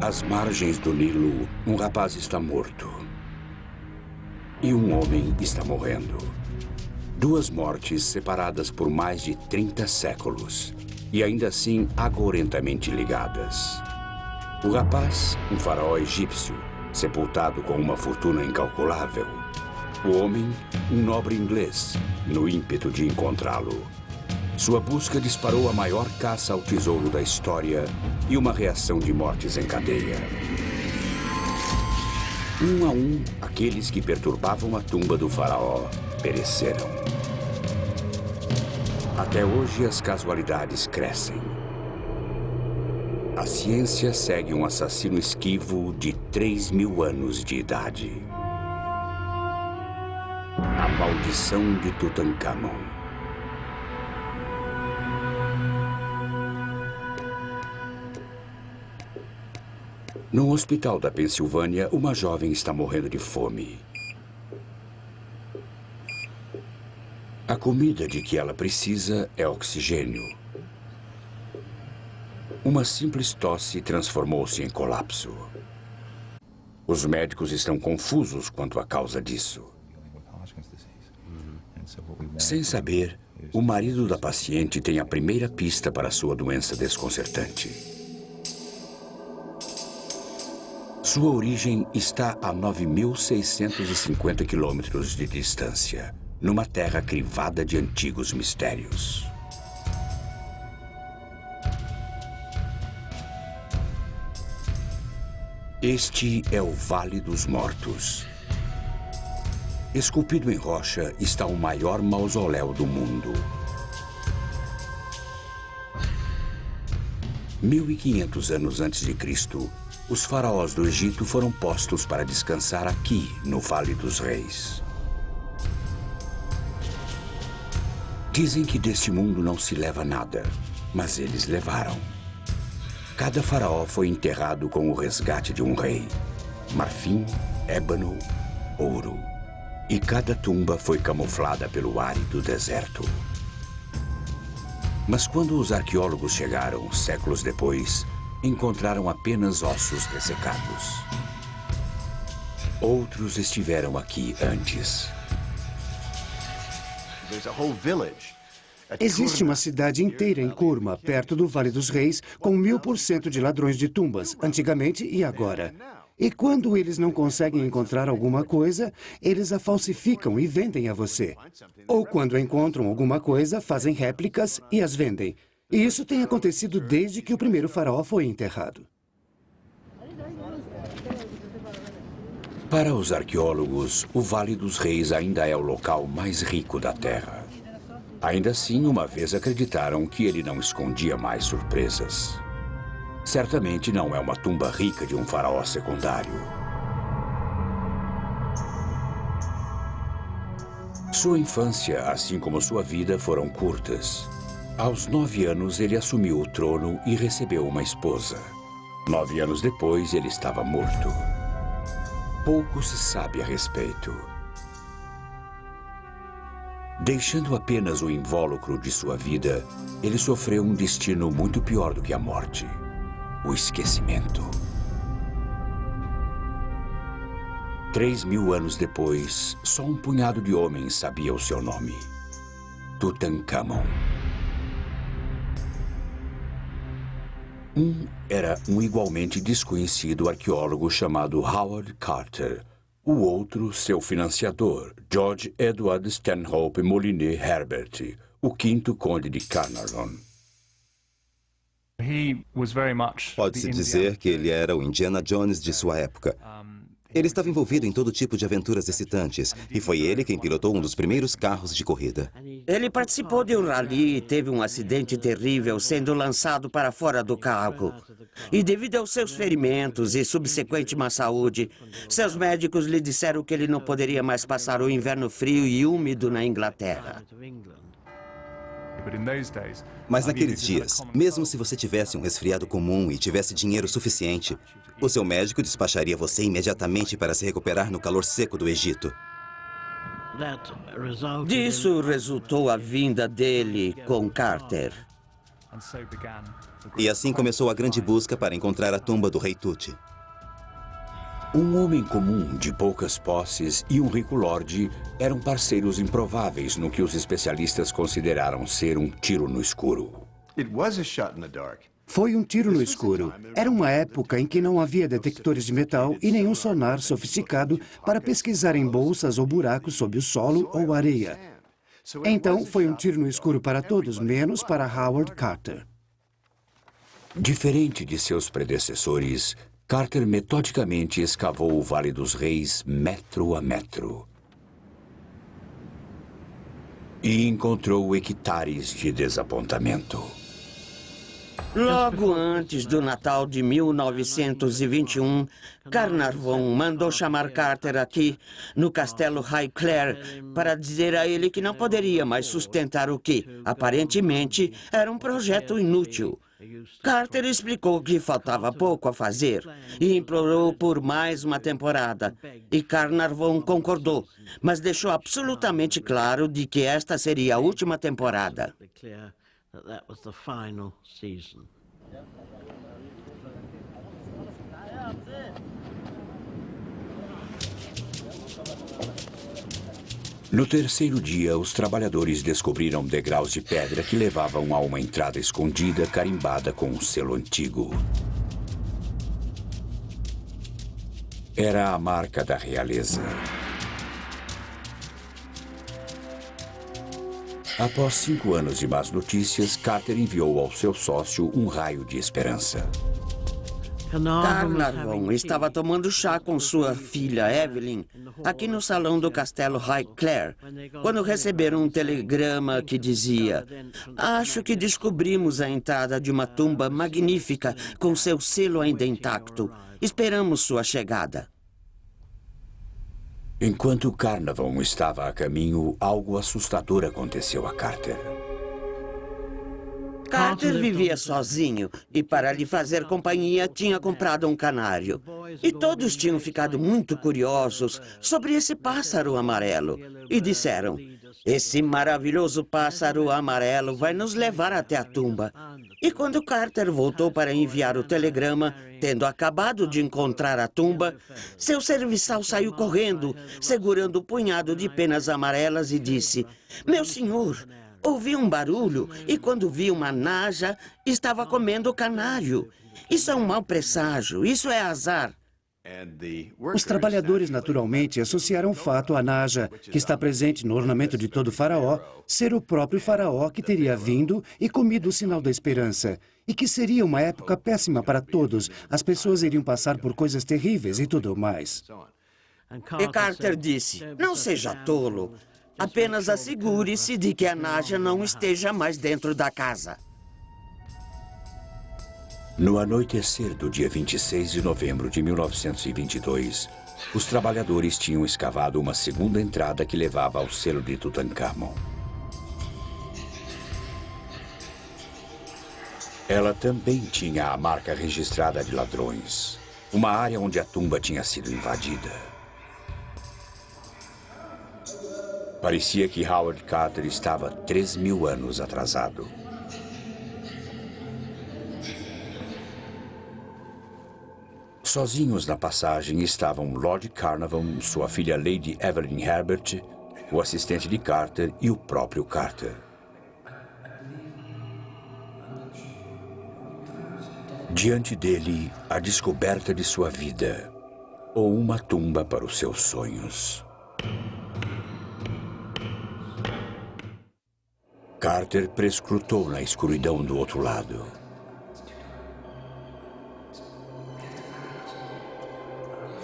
Às margens do Nilo, um rapaz está morto. E um homem está morrendo. Duas mortes separadas por mais de 30 séculos. E ainda assim agourentamente ligadas. O rapaz, um faraó egípcio, sepultado com uma fortuna incalculável. O homem, um nobre inglês, no ímpeto de encontrá-lo. Sua busca disparou a maior caça ao tesouro da história e uma reação de mortes em cadeia. Um a um, aqueles que perturbavam a tumba do faraó pereceram. Até hoje, as casualidades crescem. A ciência segue um assassino esquivo de 3.000 anos de idade. A maldição de Tutancâmon. No hospital da Pensilvânia, uma jovem está morrendo de fome. A comida de que ela precisa é oxigênio. Uma simples tosse transformou-se em colapso. Os médicos estão confusos quanto à causa disso. Sem saber, o marido da paciente tem a primeira pista para sua doença desconcertante. Sua origem está a 9.650 quilômetros de distância, numa terra crivada de antigos mistérios. Este é o Vale dos Mortos. Esculpido em rocha está o maior mausoléu do mundo. 1500 anos antes de Cristo, os faraós do Egito foram postos para descansar aqui, no Vale dos Reis. Dizem que deste mundo não se leva nada, mas eles levaram. Cada faraó foi enterrado com o resgate de um rei. Marfim, ébano, ouro. E cada tumba foi camuflada pelo árido deserto. Mas quando os arqueólogos chegaram, séculos depois, encontraram apenas ossos ressecados. Outros estiveram aqui antes. Existe uma cidade inteira em Kurma, perto do Vale dos Reis, com 1000% de ladrões de tumbas, antigamente e agora. E quando eles não conseguem encontrar alguma coisa, eles a falsificam e vendem a você. Ou quando encontram alguma coisa, fazem réplicas e as vendem. E isso tem acontecido desde que o primeiro faraó foi enterrado. Para os arqueólogos, o Vale dos Reis ainda é o local mais rico da Terra. Ainda assim, uma vez acreditaram que ele não escondia mais surpresas. Certamente não é uma tumba rica de um faraó secundário. Sua infância, assim como sua vida, foram curtas. Aos 9 anos, ele assumiu o trono e recebeu uma esposa. 9 anos depois, ele estava morto. Pouco se sabe a respeito. Deixando apenas o invólucro de sua vida, ele sofreu um destino muito pior do que a morte: o esquecimento. 3.000 anos depois, só um punhado de homens sabia o seu nome: Tutancâmon. Um era um igualmente desconhecido arqueólogo chamado Howard Carter. O outro, seu financiador, George Edward Stanhope Molyneux Herbert, o quinto conde de Carnarvon. Pode-se dizer que ele era o Indiana Jones de sua época. Ele estava envolvido em todo tipo de aventuras excitantes, e foi ele quem pilotou um dos primeiros carros de corrida. Ele participou de um rally e teve um acidente terrível sendo lançado para fora do carro. E devido aos seus ferimentos e subsequente má saúde, seus médicos lhe disseram que ele não poderia mais passar o inverno frio e úmido na Inglaterra. Mas naqueles dias, mesmo se você tivesse um resfriado comum e tivesse dinheiro suficiente, o seu médico despacharia você imediatamente para se recuperar no calor seco do Egito. Disso resultou a vinda dele com Carter. E assim começou a grande busca para encontrar a tumba do rei Tut. Um homem comum de poucas posses e um rico lorde eram parceiros improváveis no que os especialistas consideraram ser um tiro no escuro. Foi um tiro no escuro. Era uma época em que não havia detectores de metal e nenhum sonar sofisticado para pesquisar em bolsas ou buracos sob o solo ou areia. Então, foi um tiro no escuro para todos, menos para Howard Carter. Diferente de seus predecessores, Carter metodicamente escavou o Vale dos Reis metro a metro. E encontrou hectares de desapontamento. Logo antes do Natal de 1921, Carnarvon mandou chamar Carter aqui, no castelo Highclere, para dizer a ele que não poderia mais sustentar o que, aparentemente, era um projeto inútil. Carter explicou que faltava pouco a fazer e implorou por mais uma temporada. E Carnarvon concordou, mas deixou absolutamente claro de que esta seria a última temporada. No terceiro dia, os trabalhadores descobriram degraus de pedra que levavam a uma entrada escondida carimbada com um selo antigo. Era a marca da realeza. Após 5 anos de más notícias, Carter enviou ao seu sócio um raio de esperança. Carnarvon estava tomando chá com sua filha Evelyn aqui no salão do castelo Highclere, quando receberam um telegrama que dizia: "Acho que descobrimos a entrada de uma tumba magnífica com seu selo ainda intacto. Esperamos sua chegada." Enquanto Carnarvon estava a caminho, algo assustador aconteceu a Carter. Carter vivia sozinho e, para lhe fazer companhia, tinha comprado um canário. E todos tinham ficado muito curiosos sobre esse pássaro amarelo. E disseram: "Esse maravilhoso pássaro amarelo vai nos levar até a tumba." E quando Carter voltou para enviar o telegrama, tendo acabado de encontrar a tumba, seu serviçal saiu correndo, segurando um punhado de penas amarelas e disse: "Meu senhor, ouvi um barulho e quando vi uma naja, estava comendo o canário. Isso é um mau presságio, isso é azar." Os trabalhadores naturalmente associaram o fato à naja, que está presente no ornamento de todo faraó, ser o próprio faraó que teria vindo e comido o sinal da esperança. E que seria uma época péssima para todos, as pessoas iriam passar por coisas terríveis e tudo mais. E Carter disse: "Não seja tolo. Apenas assegure-se de que a naja não esteja mais dentro da casa." No anoitecer do dia 26 de novembro de 1922, os trabalhadores tinham escavado uma segunda entrada que levava ao selo de Tutankhamon. Ela também tinha a marca registrada de ladrões, uma área onde a tumba tinha sido invadida. Parecia que Howard Carter estava 3.000 anos atrasado. Sozinhos na passagem estavam Lord Carnarvon, sua filha Lady Evelyn Herbert, o assistente de Carter e o próprio Carter. Diante dele, a descoberta de sua vida, ou uma tumba para os seus sonhos. Carter prescrutou na escuridão do outro lado.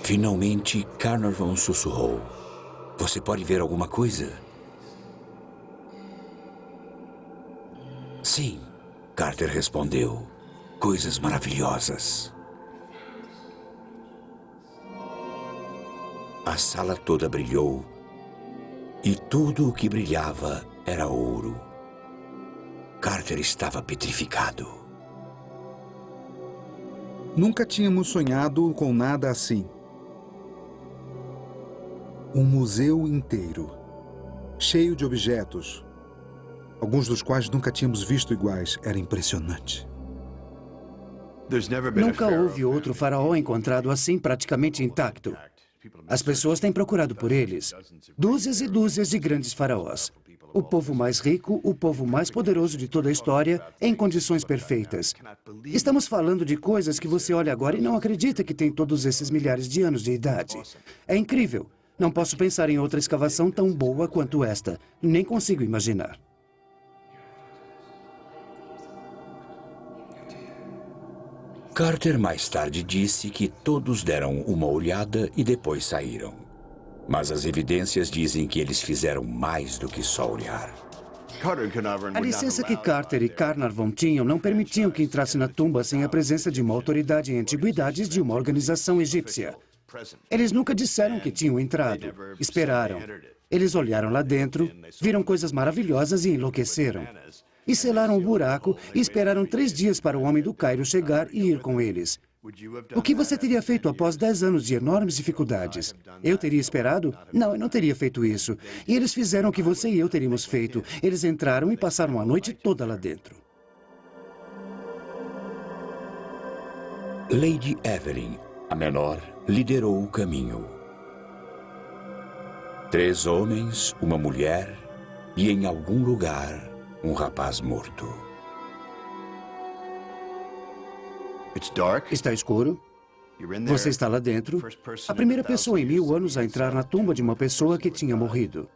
Finalmente, Carnarvon sussurrou: "Você pode ver alguma coisa?" "Sim", Carter respondeu. "Coisas maravilhosas." A sala toda brilhou e tudo o que brilhava era ouro. Carter estava petrificado. Nunca tínhamos sonhado com nada assim. Um museu inteiro, cheio de objetos. alguns dos quais nunca tínhamos visto iguais. Era impressionante. Nunca houve outro faraó encontrado assim praticamente intacto. As pessoas têm procurado por eles. Dúzias e dúzias de grandes faraós. O povo mais rico, o povo mais poderoso de toda a história, em condições perfeitas. Estamos falando de coisas que você olha agora e não acredita que tem todos esses milhares de anos de idade. É incrível. Não posso pensar em outra escavação tão boa quanto esta. Nem consigo imaginar. Carter mais tarde disse que todos deram uma olhada e depois saíram. Mas as evidências dizem que eles fizeram mais do que só olhar. A licença que Carter e Carnarvon tinham não permitiam que entrasse na tumba sem a presença de uma autoridade em antiguidades de uma organização egípcia. Eles nunca disseram que tinham entrado. Esperaram. Eles olharam lá dentro, viram coisas maravilhosas e enlouqueceram. E selaram o buraco e esperaram 3 dias para o homem do Cairo chegar e ir com eles. O que você teria feito após 10 anos de enormes dificuldades? Eu teria esperado? Não, eu não teria feito isso. E eles fizeram o que você e eu teríamos feito. Eles entraram e passaram a noite toda lá dentro. Lady Evelyn, a menor, liderou o caminho. 3 homens, uma mulher e, em algum lugar, um rapaz morto. Está escuro. Você está lá dentro. A primeira pessoa em 1000 anos a entrar na tumba de uma pessoa que tinha morrido.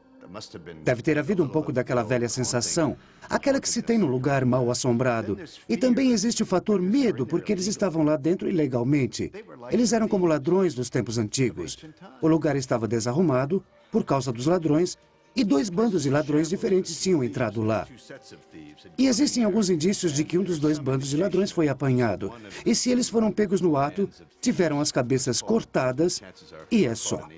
Deve ter havido um pouco daquela velha sensação, aquela que se tem no lugar mal assombrado. E também existe o fator medo, porque eles estavam lá dentro ilegalmente. Eles eram como ladrões dos tempos antigos. O lugar estava desarrumado por causa dos ladrões, e 2 bandos de ladrões diferentes tinham entrado lá. E existem alguns indícios de que um dos 2 bandos de ladrões foi apanhado. E se eles foram pegos no ato, tiveram as cabeças cortadas e é só.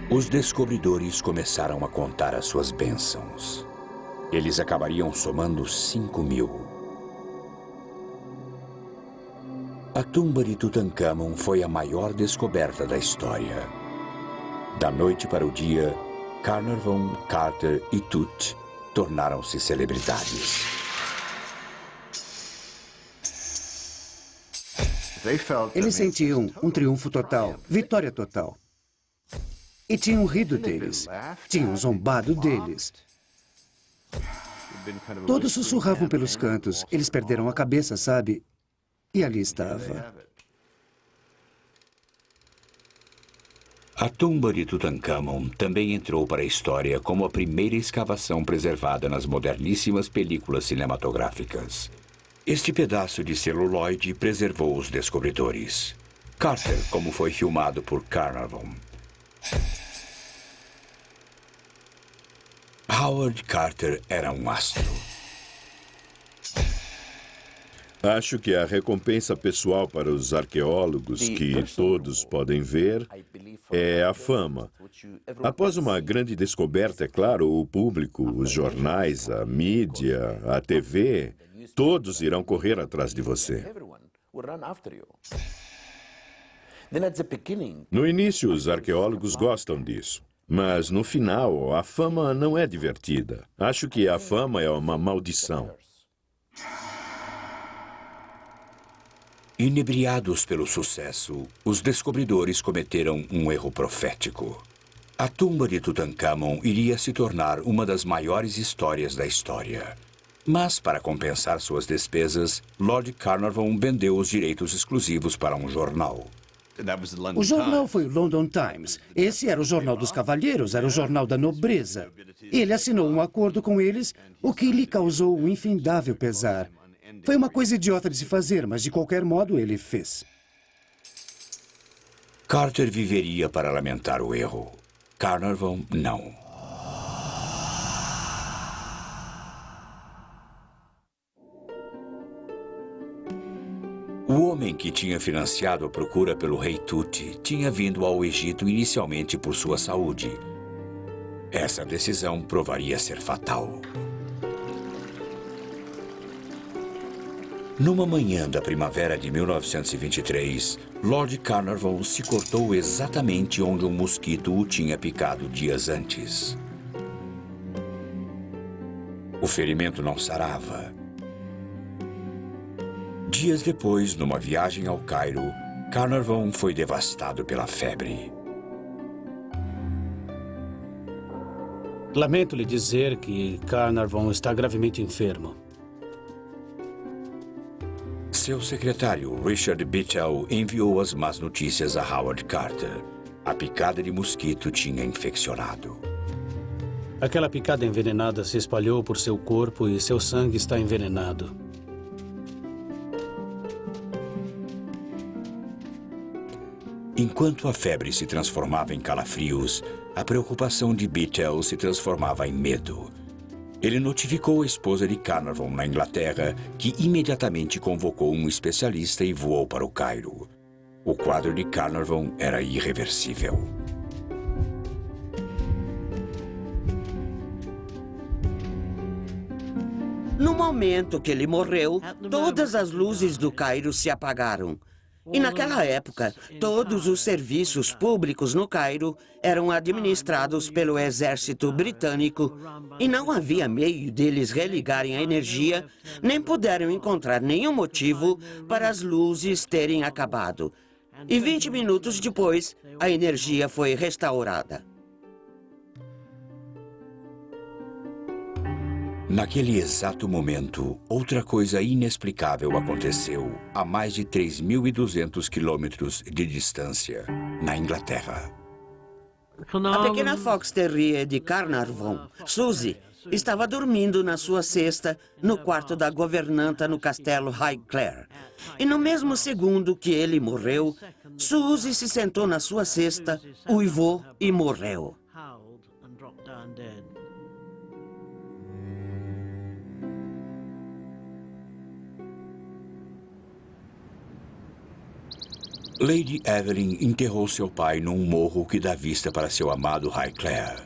Os descobridores começaram a contar as suas bênçãos. Eles acabariam somando 5.000. A tumba de Tutancâmon foi a maior descoberta da história. Da noite para o dia, Carnarvon, Carter e Tut tornaram-se celebridades. Eles sentiam um triunfo total, vitória total. E tinham rido deles, tinham zombado deles. Todos sussurravam pelos cantos, eles perderam a cabeça, sabe? E ali estava. A tumba de Tutancâmon também entrou para a história como a primeira escavação preservada nas moderníssimas películas cinematográficas. Este pedaço de celuloide preservou os descobridores. Carter, como foi filmado por Carnarvon. Howard Carter era um astro. Acho que a recompensa pessoal para os arqueólogos, que todos podem ver, é a fama. Após uma grande descoberta, é claro, o público, os jornais, a mídia, a TV, todos irão correr atrás de você. No início, os arqueólogos gostam disso. Mas, no final, a fama não é divertida. Acho que a fama é uma maldição. Inebriados pelo sucesso, os descobridores cometeram um erro profético. A tumba de Tutancâmon iria se tornar uma das maiores histórias da história. Mas, para compensar suas despesas, Lord Carnarvon vendeu os direitos exclusivos para um jornal. O jornal foi o London Times. Esse era o jornal dos cavalheiros, era o jornal da nobreza. Ele assinou um acordo com eles, o que lhe causou um infindável pesar. Foi uma coisa idiota de se fazer, mas de qualquer modo ele fez. Carter viveria para lamentar o erro. Carnarvon, não. O homem que tinha financiado a procura pelo rei Tut tinha vindo ao Egito inicialmente por sua saúde. Essa decisão provaria ser fatal. Numa manhã da primavera de 1923, Lord Carnarvon se cortou exatamente onde um mosquito o tinha picado dias antes. O ferimento não sarava. Dias depois, numa viagem ao Cairo, Carnarvon foi devastado pela febre. Lamento lhe dizer que Carnarvon está gravemente enfermo. Seu secretário, Richard Bittel, enviou as más notícias a Howard Carter. A picada de mosquito tinha infeccionado. Aquela picada envenenada se espalhou por seu corpo e seu sangue está envenenado. Enquanto a febre se transformava em calafrios, a preocupação de Bittel se transformava em medo. Ele notificou a esposa de Carnarvon na Inglaterra, que imediatamente convocou um especialista e voou para o Cairo. O quadro de Carnarvon era irreversível. No momento que ele morreu, todas as luzes do Cairo se apagaram. E naquela época, todos os serviços públicos no Cairo eram administrados pelo exército britânico e não havia meio deles religarem a energia, nem puderam encontrar nenhum motivo para as luzes terem acabado. E 20 minutos depois, a energia foi restaurada. Naquele exato momento, outra coisa inexplicável aconteceu a mais de 3.200 quilômetros de distância, na Inglaterra. A pequena Fox Terrier de Carnarvon, Suzy, estava dormindo na sua cesta no quarto da governanta no castelo Highclere. E no mesmo segundo que ele morreu, Suzy se sentou na sua cesta, uivou e morreu. Lady Evelyn enterrou seu pai num morro que dá vista para seu amado Highclere.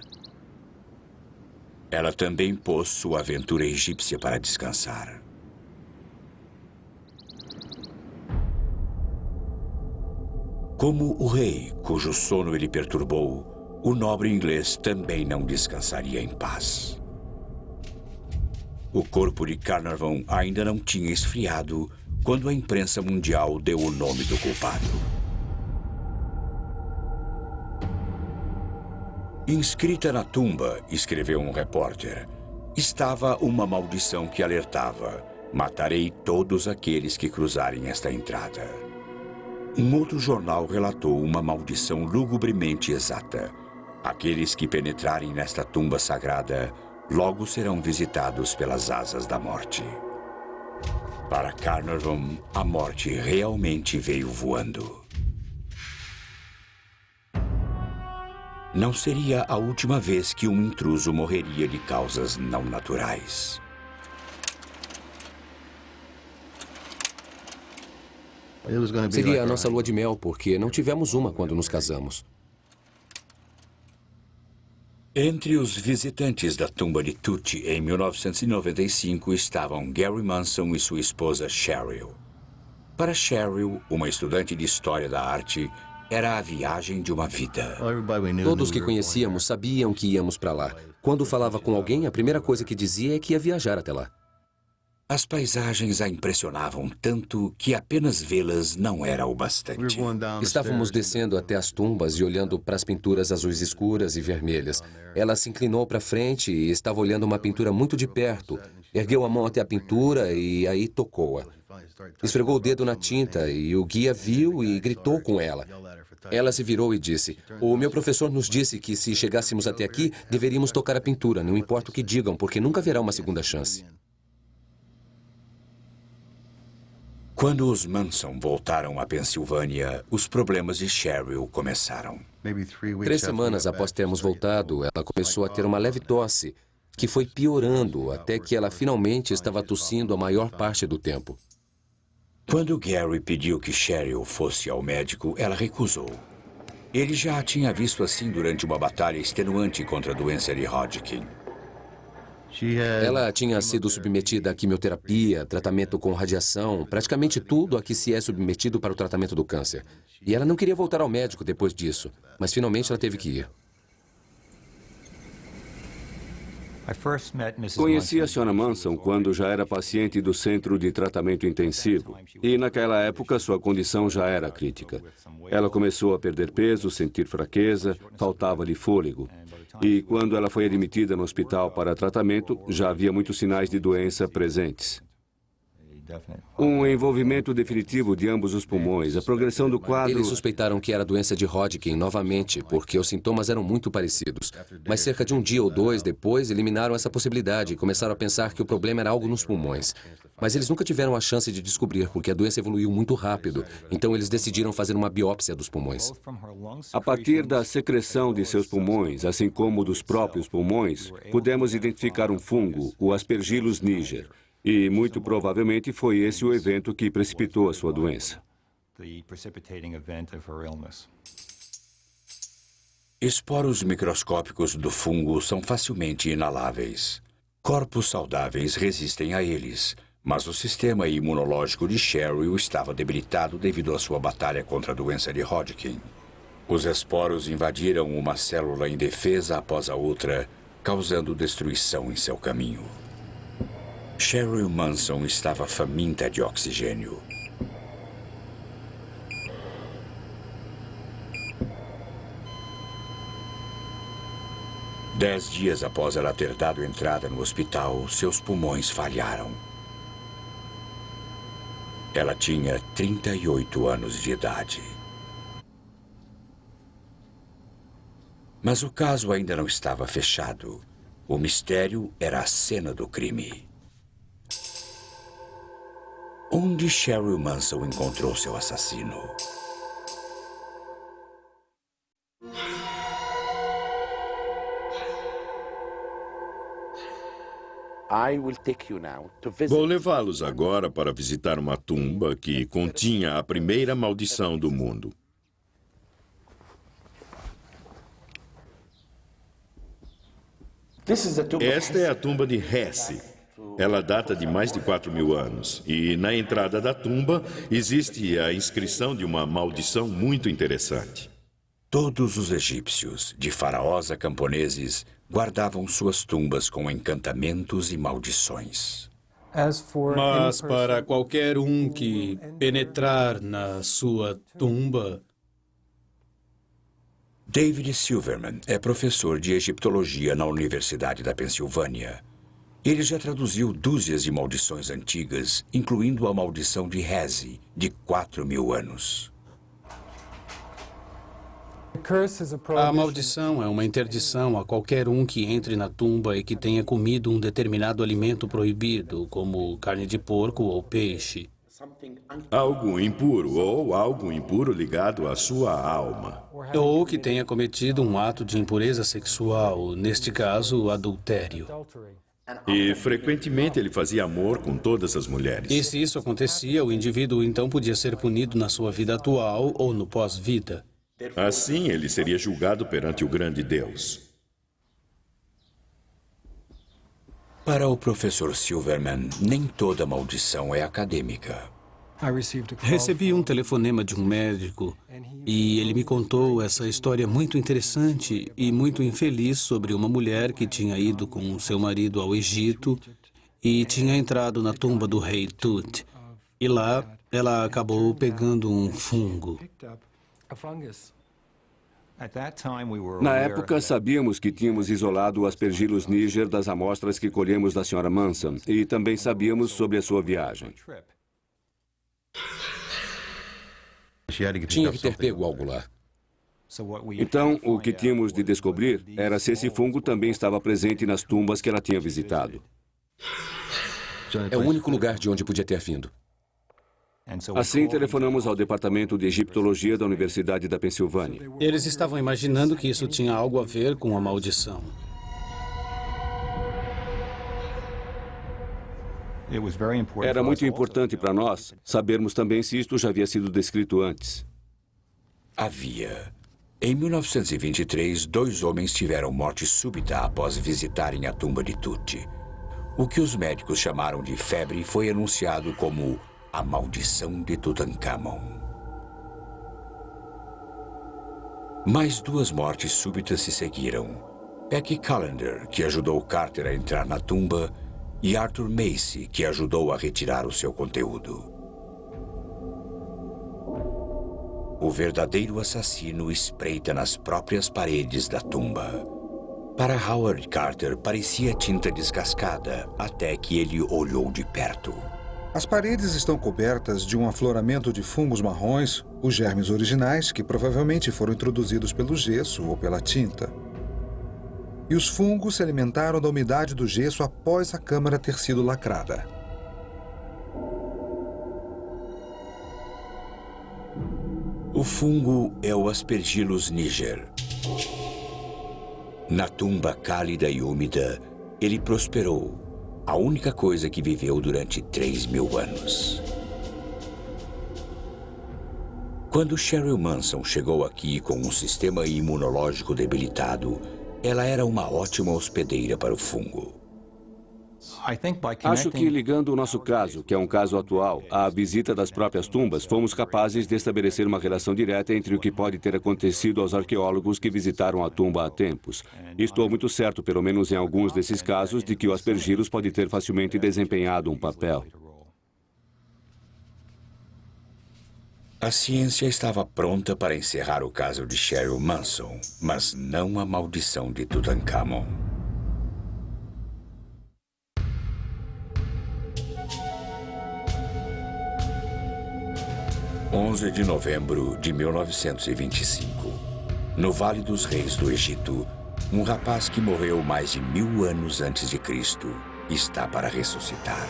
Ela também pôs sua aventura egípcia para descansar. Como o rei, cujo sono ele perturbou, o nobre inglês também não descansaria em paz. O corpo de Carnarvon ainda não tinha esfriado quando a imprensa mundial deu o nome do culpado. Inscrita na tumba, escreveu um repórter, estava uma maldição que alertava: matarei todos aqueles que cruzarem esta entrada. Um outro jornal relatou uma maldição lugubremente exata: aqueles que penetrarem nesta tumba sagrada logo serão visitados pelas asas da morte. Para Carnarvon, a morte realmente veio voando. Não seria a última vez que um intruso morreria de causas não naturais. Seria a nossa lua de mel, porque não tivemos uma quando nos casamos. Entre os visitantes da tumba de Tut em 1995 estavam Gary Manson e sua esposa Cheryl. Para Cheryl, uma estudante de História da Arte, era a viagem de uma vida. Todos que conhecíamos sabiam que íamos para lá. Quando falava com alguém, a primeira coisa que dizia é que ia viajar até lá. As paisagens a impressionavam tanto que apenas vê-las não era o bastante. Estávamos descendo até as tumbas e olhando para as pinturas azuis escuras e vermelhas. Ela se inclinou para frente e estava olhando uma pintura muito de perto. Ergueu a mão até a pintura e aí tocou-a. Esfregou o dedo na tinta e o guia viu e gritou com ela. Ela se virou e disse: "O meu professor nos disse que se chegássemos até aqui, deveríamos tocar a pintura, não importa o que digam, porque nunca haverá uma segunda chance." Quando os Manson voltaram à Pensilvânia, os problemas de Cheryl começaram. 3 semanas após termos voltado, ela começou a ter uma leve tosse, que foi piorando até que ela finalmente estava tossindo a maior parte do tempo. Quando Gary pediu que Cheryl fosse ao médico, ela recusou. Ele já a tinha visto assim durante uma batalha extenuante contra a doença de Hodgkin. Ela tinha sido submetida a quimioterapia, tratamento com radiação, praticamente tudo a que se é submetido para o tratamento do câncer. E ela não queria voltar ao médico depois disso, mas finalmente ela teve que ir. Conheci a Sra. Manson quando já era paciente do centro de tratamento intensivo. E naquela época sua condição já era crítica. Ela começou a perder peso, sentir fraqueza, faltava-lhe fôlego. E quando ela foi admitida no hospital para tratamento, já havia muitos sinais de doença presentes. Um envolvimento definitivo de ambos os pulmões, a progressão do quadro... Eles suspeitaram que era doença de Hodgkin novamente, porque os sintomas eram muito parecidos. Mas cerca de um dia ou dois depois, eliminaram essa possibilidade e começaram a pensar que o problema era algo nos pulmões. Mas eles nunca tiveram a chance de descobrir, porque a doença evoluiu muito rápido. Então eles decidiram fazer uma biópsia dos pulmões. A partir da secreção de seus pulmões, assim como dos próprios pulmões, pudemos identificar um fungo, o Aspergillus niger. E, muito provavelmente, foi esse o evento que precipitou a sua doença. Esporos microscópicos do fungo são facilmente inaláveis. Corpos saudáveis resistem a eles, mas o sistema imunológico de Cheryl estava debilitado devido à sua batalha contra a doença de Hodgkin. Os esporos invadiram uma célula indefesa após a outra, causando destruição em seu caminho. Cheryl Manson estava faminta de oxigênio. Dez dias após ela ter dado entrada no hospital, seus pulmões falharam. Ela tinha 38 anos de idade. Mas o caso ainda não estava fechado. O mistério era a cena do crime. Onde Cheryl Manson encontrou seu assassino? Vou levá-los agora para visitar uma tumba que continha a primeira maldição do mundo. Esta é a tumba de Hesse. Ela data de mais de 4.000 anos. E na entrada da tumba existe a inscrição de uma maldição muito interessante. Todos os egípcios, de faraós a camponeses, guardavam suas tumbas com encantamentos e maldições. Mas para qualquer um que penetrar na sua tumba... David Silverman é professor de egiptologia na Universidade da Pensilvânia. Ele já traduziu dúzias de maldições antigas, incluindo a maldição de Hesse, de 4.000 anos. A maldição é uma interdição a qualquer um que entre na tumba e que tenha comido um determinado alimento proibido, como carne de porco ou peixe. Algo impuro ou algo impuro ligado à sua alma. Ou que tenha cometido um ato de impureza sexual, neste caso, adultério. E frequentemente ele fazia amor com todas as mulheres. E se isso acontecia, o indivíduo então podia ser punido na sua vida atual ou no pós-vida. Assim, ele seria julgado perante o grande Deus. Para o professor Silverman, nem toda maldição é acadêmica. Recebi um telefonema de um médico e ele me contou essa história muito interessante e muito infeliz sobre uma mulher que tinha ido com seu marido ao Egito e tinha entrado na tumba do rei Tut. E lá ela acabou pegando um fungo. Na época, sabíamos que tínhamos isolado o Aspergillus niger das amostras que colhemos da Sra. Manson e também sabíamos sobre a sua viagem. Tinha que ter pego algo lá. Então, o que tínhamos de descobrir era se esse fungo também estava presente nas tumbas que ela tinha visitado. É o único lugar de onde podia ter vindo. Assim, telefonamos ao Departamento de Egiptologia da Universidade da Pensilvânia. Eles estavam imaginando que isso tinha algo a ver com a maldição. Era muito importante para nós sabermos também se isto já havia sido descrito antes. Havia. Em 1923, 2 homens tiveram morte súbita após visitarem a tumba de Tut. O que os médicos chamaram de febre foi anunciado como a maldição de Tutankhamon. Mais 2 mortes súbitas se seguiram. Becky Callender, que ajudou Carter a entrar na tumba, e Arthur Macy, que ajudou a retirar o seu conteúdo. O verdadeiro assassino espreita nas próprias paredes da tumba. Para Howard Carter, parecia tinta descascada, até que ele olhou de perto. As paredes estão cobertas de um afloramento de fungos marrons, os germes originais, que provavelmente foram introduzidos pelo gesso ou pela tinta. E os fungos se alimentaram da umidade do gesso após a câmara ter sido lacrada. O fungo é o Aspergillus niger. Na tumba cálida e úmida, ele prosperou, a única coisa que viveu durante 3.000 anos. Quando Cheryl Manson chegou aqui com um sistema imunológico debilitado, ela era uma ótima hospedeira para o fungo. Acho que ligando o nosso caso, que é um caso atual, à visita das próprias tumbas, fomos capazes de estabelecer uma relação direta entre o que pode ter acontecido aos arqueólogos que visitaram a tumba há tempos. E estou muito certo, pelo menos em alguns desses casos, de que o Aspergillus pode ter facilmente desempenhado um papel. A ciência estava pronta para encerrar o caso de Cheryl Manson, mas não a maldição de Tutankhamon. – 11 de novembro de 1925. No Vale dos Reis do Egito, um rapaz que morreu mais de 1000 anos antes de Cristo está para ressuscitar.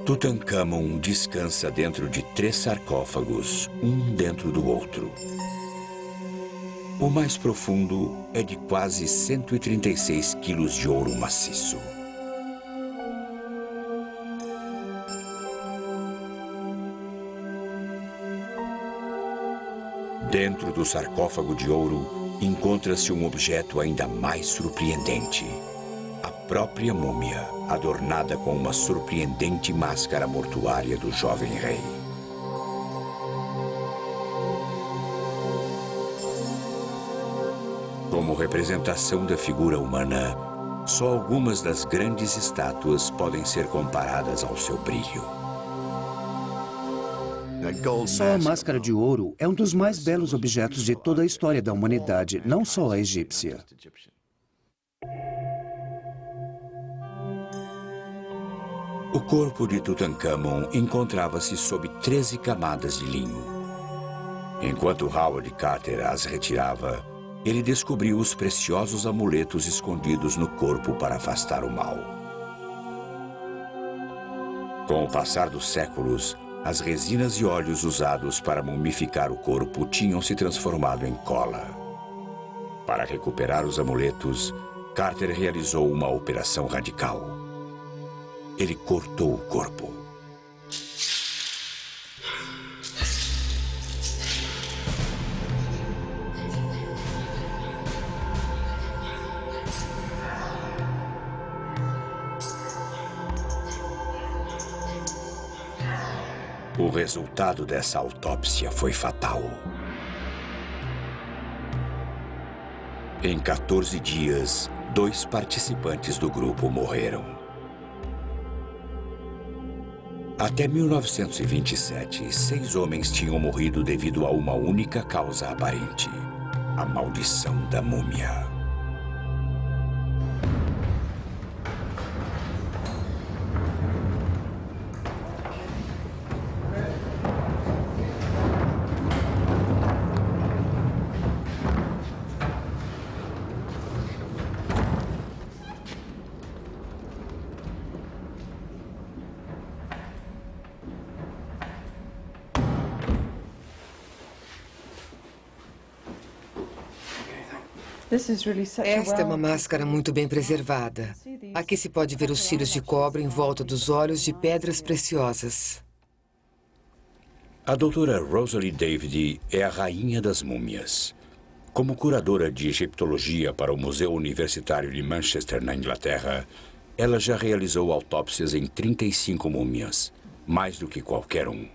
Tutankhamon descansa dentro de 3 sarcófagos, um dentro do outro. O mais profundo é de quase 136 quilos de ouro maciço. Dentro do sarcófago de ouro, encontra-se um objeto ainda mais surpreendente. A própria múmia, adornada com uma surpreendente máscara mortuária do jovem rei. Como representação da figura humana, só algumas das grandes estátuas podem ser comparadas ao seu brilho. Só a máscara de ouro é um dos mais belos objetos de toda a história da humanidade, não só a egípcia. O corpo de Tutankhamon encontrava-se sob 13 camadas de linho. Enquanto Howard Carter as retirava, ele descobriu os preciosos amuletos escondidos no corpo para afastar o mal. Com o passar dos séculos, as resinas e óleos usados para mumificar o corpo tinham se transformado em cola. Para recuperar os amuletos, Carter realizou uma operação radical. Ele cortou o corpo. O resultado dessa autópsia foi fatal. Em 14 dias, 2 participantes do grupo morreram. Até 1927, 6 homens tinham morrido devido a uma única causa aparente: a maldição da múmia. Esta é uma máscara muito bem preservada. Aqui se pode ver os fios de cobre em volta dos olhos de pedras preciosas. A doutora Rosalie David é a rainha das múmias. Como curadora de egiptologia para o Museu Universitário de Manchester, na Inglaterra, ela já realizou autópsias em 35 múmias, mais do que qualquer um.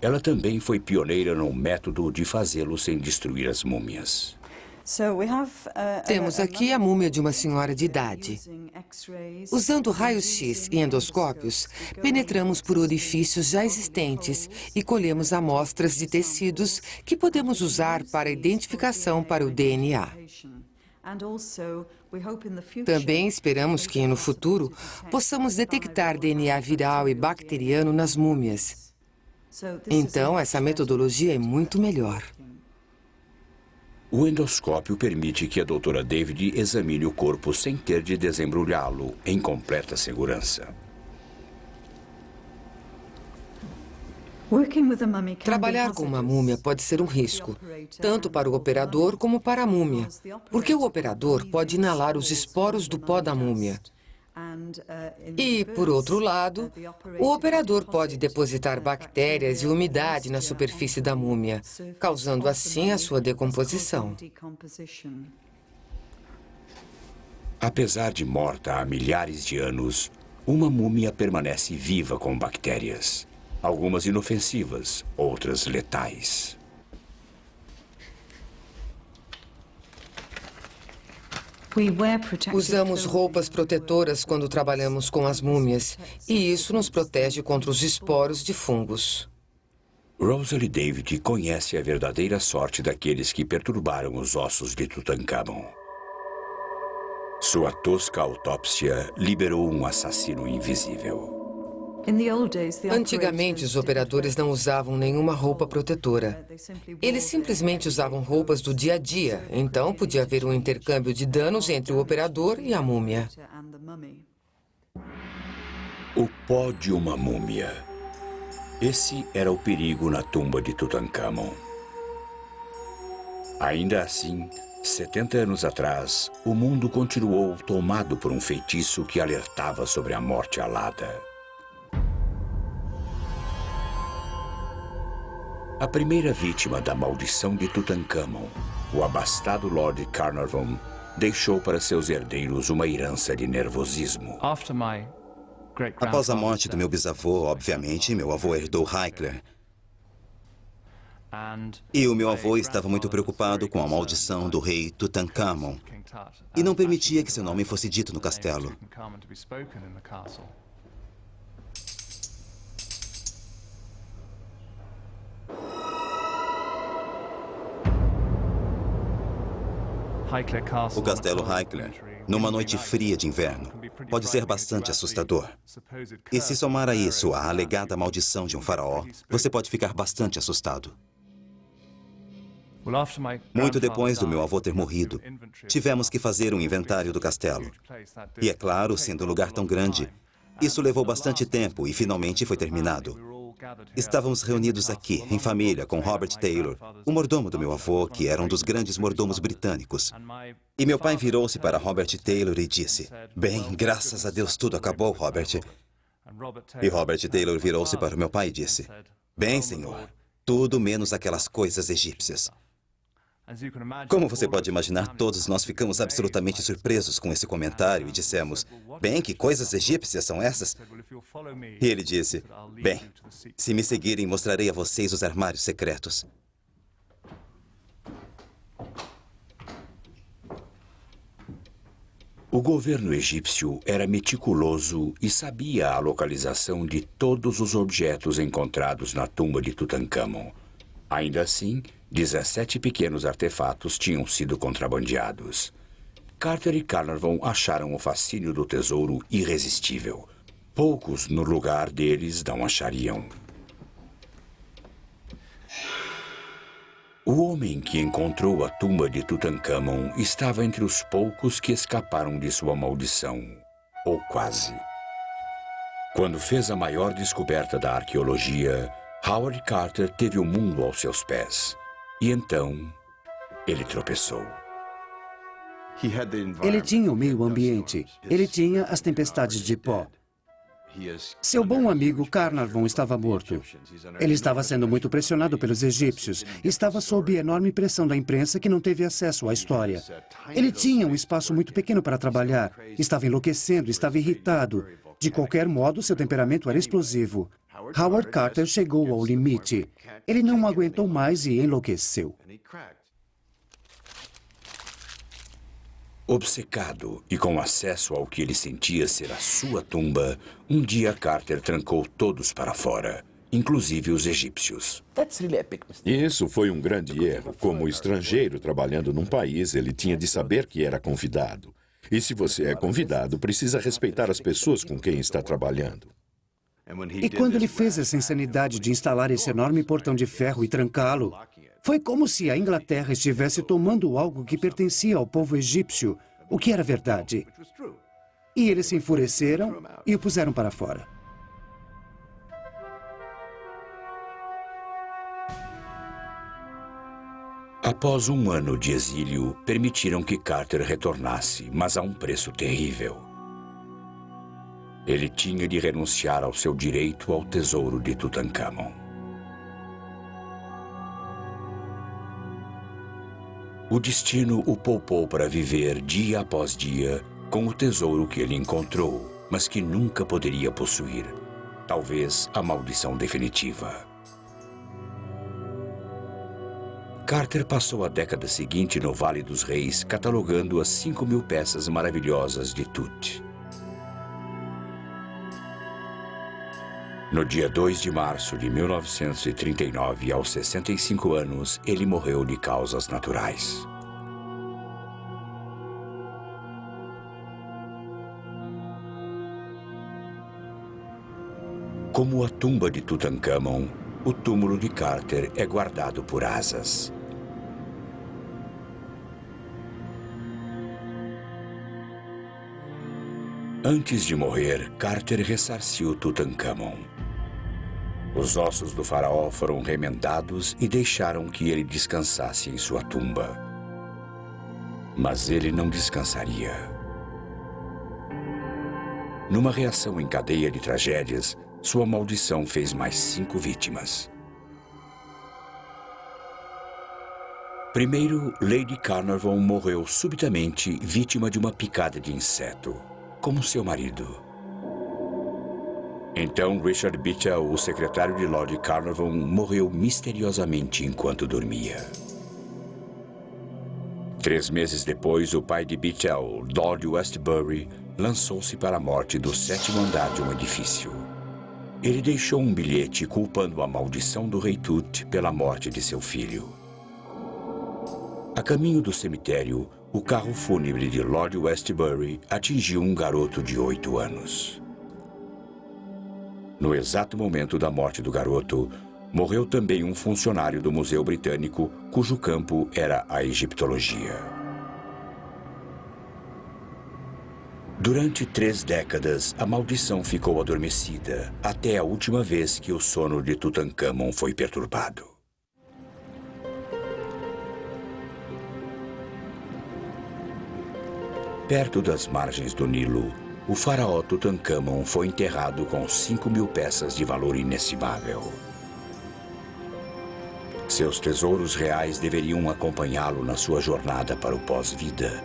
Ela também foi pioneira no método de fazê-lo sem destruir as múmias. Temos aqui a múmia de uma senhora de idade. Usando raios-x e endoscópios, penetramos por orifícios já existentes e colhemos amostras de tecidos que podemos usar para identificação para o DNA. Também esperamos que, no futuro, possamos detectar DNA viral e bacteriano nas múmias. Então, essa metodologia é muito melhor. O endoscópio permite que a doutora David examine o corpo sem ter de desembrulhá-lo, em completa segurança. Trabalhar com uma múmia pode ser um risco, tanto para o operador como para a múmia, porque o operador pode inalar os esporos do pó da múmia. E, por outro lado, o operador pode depositar bactérias e umidade na superfície da múmia, causando assim a sua decomposição. Apesar de morta há milhares de anos, uma múmia permanece viva com bactérias. Algumas inofensivas, outras letais. Usamos roupas protetoras quando trabalhamos com as múmias, e isso nos protege contra os esporos de fungos. Rosalie David conhece a verdadeira sorte daqueles que perturbaram os ossos de Tutankhamon. Sua tosca autópsia liberou um assassino invisível. Antigamente, os operadores não usavam nenhuma roupa protetora. Eles simplesmente usavam roupas do dia a dia, então podia haver um intercâmbio de danos entre o operador e a múmia. O pó de uma múmia. Esse era o perigo na tumba de Tutankhamon. Ainda assim, 70 anos atrás, o mundo continuou tomado por um feitiço que alertava sobre a morte alada. A primeira vítima da maldição de Tutankhamon, o abastado Lord Carnarvon, deixou para seus herdeiros uma herança de nervosismo. Após a morte do meu bisavô, obviamente, meu avô herdou Hickler. E o meu avô estava muito preocupado com a maldição do rei Tutankhamon e não permitia que seu nome fosse dito no castelo. O castelo Hickler, numa noite fria de inverno, pode ser bastante assustador. E se somar a isso a alegada maldição de um faraó, você pode ficar bastante assustado. Muito depois do meu avô ter morrido, tivemos que fazer um inventário do castelo. E é claro, sendo um lugar tão grande, isso levou bastante tempo e finalmente foi terminado. Estávamos reunidos aqui, em família, com Robert Taylor, o mordomo do meu avô, que era um dos grandes mordomos britânicos. E meu pai virou-se para Robert Taylor e disse: "Bem, graças a Deus tudo acabou, Robert." E Robert Taylor virou-se para o meu pai e disse: "Bem, senhor, tudo menos aquelas coisas egípcias." Como você pode imaginar, todos nós ficamos absolutamente surpresos com esse comentário e dissemos: "Bem, que coisas egípcias são essas?" E ele disse: "Bem, se me seguirem, mostrarei a vocês os armários secretos." O governo egípcio era meticuloso e sabia a localização de todos os objetos encontrados na tumba de Tutankhamon. Ainda assim, 17 pequenos artefatos tinham sido contrabandeados. Carter e Carnarvon acharam o fascínio do tesouro irresistível. Poucos no lugar deles não achariam. O homem que encontrou a tumba de Tutankhamon estava entre os poucos que escaparam de sua maldição, ou quase. Quando fez a maior descoberta da arqueologia, Howard Carter teve o mundo aos seus pés. E então, ele tropeçou. Ele tinha o meio ambiente. Ele tinha as tempestades de pó. Seu bom amigo Carnarvon estava morto. Ele estava sendo muito pressionado pelos egípcios. Estava sob enorme pressão da imprensa que não teve acesso à história. Ele tinha um espaço muito pequeno para trabalhar. Estava enlouquecendo, estava irritado. De qualquer modo, seu temperamento era explosivo. Howard Carter chegou ao limite. Ele não aguentou mais e enlouqueceu. Obcecado e com acesso ao que ele sentia ser a sua tumba, um dia Carter trancou todos para fora, inclusive os egípcios. Isso foi um grande erro. Como estrangeiro trabalhando num país, ele tinha de saber que era convidado. E se você é convidado, precisa respeitar as pessoas com quem está trabalhando. E quando ele fez essa insanidade de instalar esse enorme portão de ferro e trancá-lo, foi como se a Inglaterra estivesse tomando algo que pertencia ao povo egípcio, o que era verdade. E eles se enfureceram e o puseram para fora. Após um ano de exílio, permitiram que Carter retornasse, mas a um preço terrível. Ele tinha de renunciar ao seu direito ao tesouro de Tutankhamon. O destino o poupou para viver dia após dia com o tesouro que ele encontrou, mas que nunca poderia possuir. Talvez a maldição definitiva. Carter passou a década seguinte no Vale dos Reis catalogando as 5.000 peças maravilhosas de Tut. No dia 2 de março de 1939, aos 65 anos, ele morreu de causas naturais. Como a tumba de Tutankhamon, o túmulo de Carter é guardado por asas. Antes de morrer, Carter ressarciu Tutankhamon. Os ossos do faraó foram remendados e deixaram que ele descansasse em sua tumba. Mas ele não descansaria. Numa reação em cadeia de tragédias, sua maldição fez mais 5 vítimas. Primeiro, Lady Carnarvon morreu subitamente vítima de uma picada de inseto, como seu marido. Então, Richard Bichel, o secretário de Lord Carnarvon, morreu misteriosamente enquanto dormia. 3 meses depois, o pai de Bichel, Lord Westbury, lançou-se para a morte do 7º andar de um edifício. Ele deixou um bilhete culpando a maldição do rei Tut pela morte de seu filho. A caminho do cemitério, o carro fúnebre de Lord Westbury atingiu um garoto de 8 anos. No exato momento da morte do garoto, morreu também um funcionário do Museu Britânico, cujo campo era a egiptologia. Durante 3 décadas, a maldição ficou adormecida, até a última vez que o sono de Tutankhamon foi perturbado. Perto das margens do Nilo, o faraó Tutankhamon foi enterrado com 5.000 peças de valor inestimável. Seus tesouros reais deveriam acompanhá-lo na sua jornada para o pós-vida.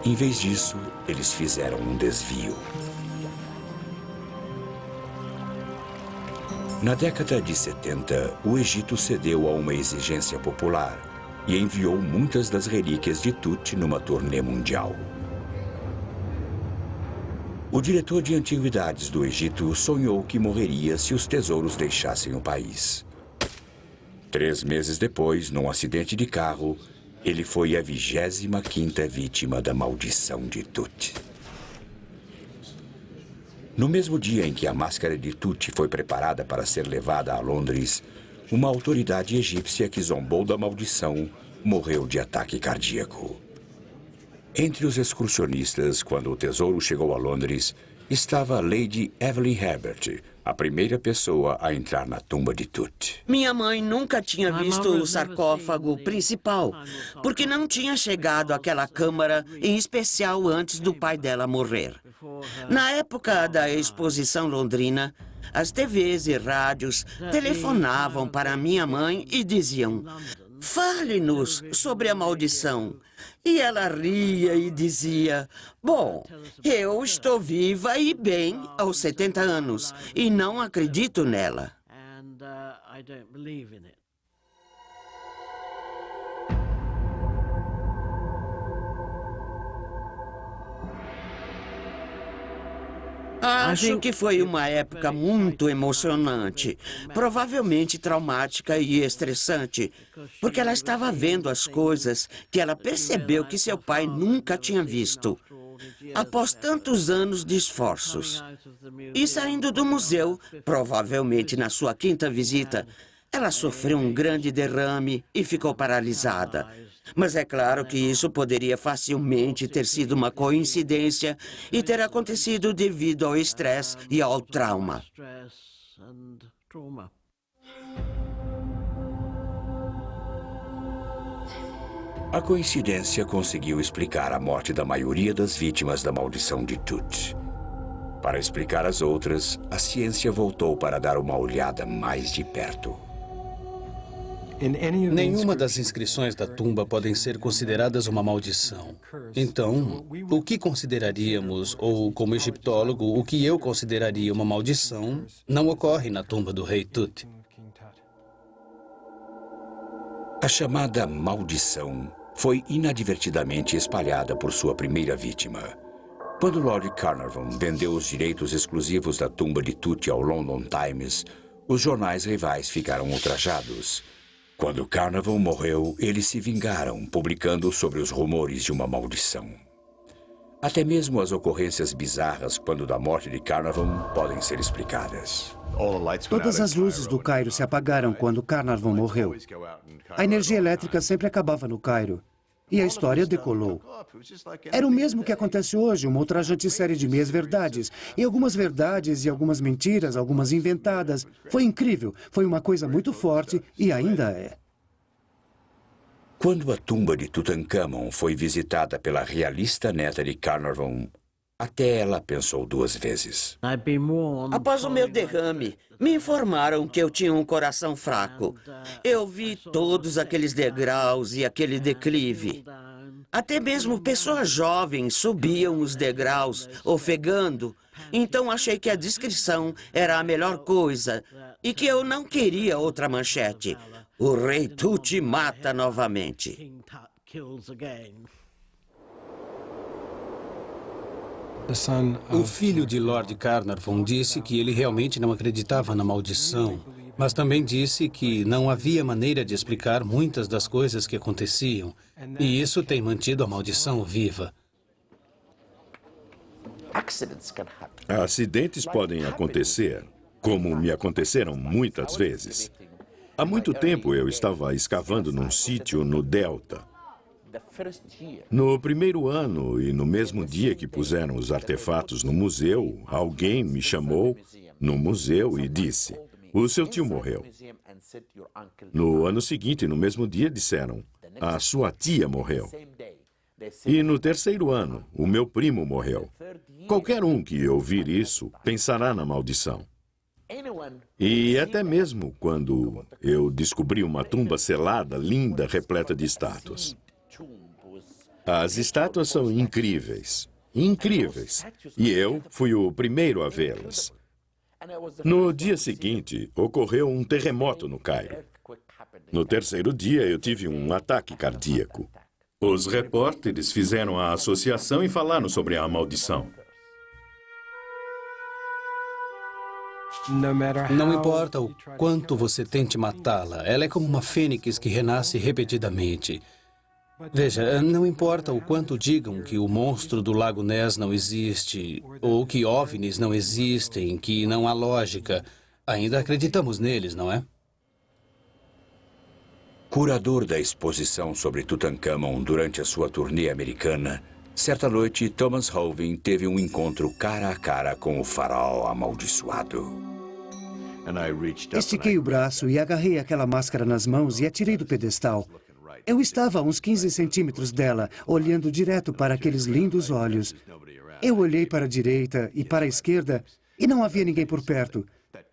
Em vez disso, eles fizeram um desvio. Na década de 70, o Egito cedeu a uma exigência popular e enviou muitas das relíquias de Tut numa turnê mundial. O diretor de antiguidades do Egito sonhou que morreria se os tesouros deixassem o país. 3 meses depois, num acidente de carro, ele foi a 25ª vítima da maldição de Tut. No mesmo dia em que a máscara de Tut foi preparada para ser levada a Londres, uma autoridade egípcia que zombou da maldição morreu de ataque cardíaco. Entre os excursionistas, quando o tesouro chegou a Londres, estava Lady Evelyn Herbert, a primeira pessoa a entrar na tumba de Tut. Minha mãe nunca tinha visto o sarcófago principal, porque não tinha chegado àquela câmara em especial antes do pai dela morrer. Na época da exposição londrina, as TVs e rádios telefonavam para minha mãe e diziam: "Fale-nos sobre a maldição." E ela ria e dizia: "Bom, eu estou viva e bem aos 70 anos e não acredito nela." Acho que foi uma época muito emocionante, provavelmente traumática e estressante, porque ela estava vendo as coisas que ela percebeu que seu pai nunca tinha visto, após tantos anos de esforços. E saindo do museu, provavelmente na sua quinta visita, ela sofreu um grande derrame e ficou paralisada. Mas é claro que isso poderia facilmente ter sido uma coincidência e ter acontecido devido ao estresse e ao trauma. A coincidência conseguiu explicar a morte da maioria das vítimas da maldição de Tut. Para explicar as outras, a ciência voltou para dar uma olhada mais de perto. Nenhuma das inscrições da tumba podem ser consideradas uma maldição. Então, o que consideraríamos, ou como egiptólogo, o que eu consideraria uma maldição, não ocorre na tumba do rei Tut. A chamada maldição foi inadvertidamente espalhada por sua primeira vítima. Quando Lord Carnarvon vendeu os direitos exclusivos da tumba de Tut ao London Times, os jornais rivais ficaram ultrajados. Quando Carnarvon morreu, eles se vingaram, publicando sobre os rumores de uma maldição. Até mesmo as ocorrências bizarras quando da morte de Carnarvon podem ser explicadas. Todas as luzes do Cairo se apagaram quando Carnarvon morreu. A energia elétrica sempre acabava no Cairo. E a história decolou. Era o mesmo que acontece hoje, uma ultrajante série de meias-verdades. E algumas verdades e algumas mentiras, algumas inventadas. Foi incrível, foi uma coisa muito forte e ainda é. Quando a tumba de Tutankhamon foi visitada pela realista neta de Carnarvon, até ela pensou duas vezes. Após o meu derrame, me informaram que eu tinha um coração fraco. Eu vi todos aqueles degraus e aquele declive. Até mesmo pessoas jovens subiam os degraus, ofegando. Então achei que a descrição era a melhor coisa e que eu não queria outra manchete. O rei Tut mata novamente. O filho de Lord Carnarvon disse que ele realmente não acreditava na maldição, mas também disse que não havia maneira de explicar muitas das coisas que aconteciam, e isso tem mantido a maldição viva. Acidentes podem acontecer, como me aconteceram muitas vezes. Há muito tempo eu estava escavando num sítio no Delta. No primeiro ano e no mesmo dia que puseram os artefatos no museu, alguém me chamou no museu e disse: "O seu tio morreu." No ano seguinte, no mesmo dia, disseram: "A sua tia morreu." E no terceiro ano, o meu primo morreu. Qualquer um que ouvir isso pensará na maldição. E até mesmo quando eu descobri uma tumba selada, linda, repleta de estátuas. As estátuas são incríveis, incríveis. E eu fui o primeiro a vê-las. No dia seguinte, ocorreu um terremoto no Cairo. No terceiro dia, eu tive um ataque cardíaco. Os repórteres fizeram a associação e falaram sobre a maldição. Não importa o quanto você tente matá-la, ela é como uma fênix que renasce repetidamente. Veja, não importa o quanto digam que o monstro do Lago Ness não existe, ou que OVNIs não existem, que não há lógica, ainda acreditamos neles, não é? Curador da exposição sobre Tutankhamon durante a sua turnê americana, Certa noite, Thomas Holvin teve um encontro cara a cara com o faraó amaldiçoado. Estiquei o braço e agarrei aquela máscara nas mãos e atirei do pedestal. Eu estava a uns 15 centímetros dela, olhando direto para aqueles lindos olhos. Eu olhei para a direita e para a esquerda e não havia ninguém por perto.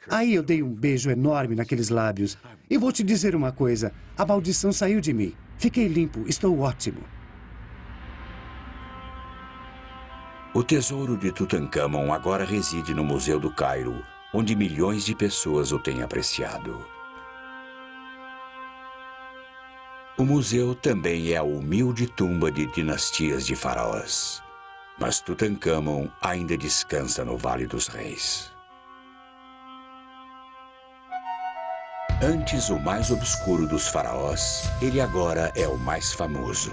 Aí eu dei um beijo enorme naqueles lábios. E vou te dizer uma coisa, a maldição saiu de mim. Fiquei limpo, estou ótimo. O tesouro de Tutancâmon agora reside no Museu do Cairo, onde milhões de pessoas o têm apreciado. O museu também é a humilde tumba de dinastias de faraós. Mas Tutancâmon ainda descansa no Vale dos Reis. Antes o mais obscuro dos faraós, ele agora é o mais famoso.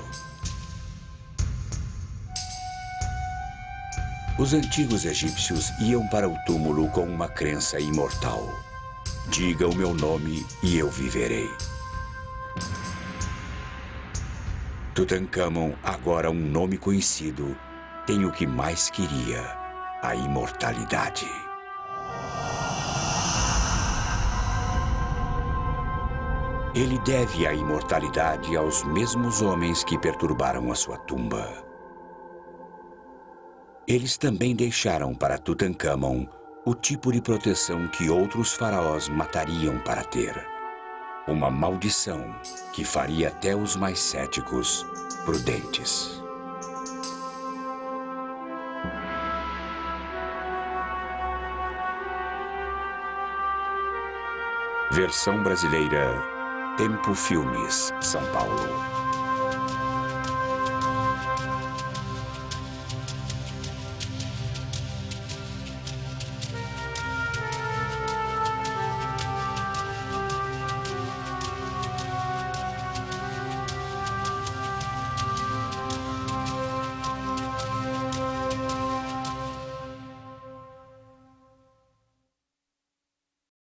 Os antigos egípcios iam para o túmulo com uma crença imortal. Diga o meu nome e eu viverei. Tutancâmon, agora um nome conhecido, tem o que mais queria, a imortalidade. Ele deve a imortalidade aos mesmos homens que perturbaram a sua tumba. Eles também deixaram para Tutancâmon o tipo de proteção que outros faraós matariam para ter. Uma maldição que faria até os mais céticos prudentes. Versão brasileira, Tempo Filmes, São Paulo.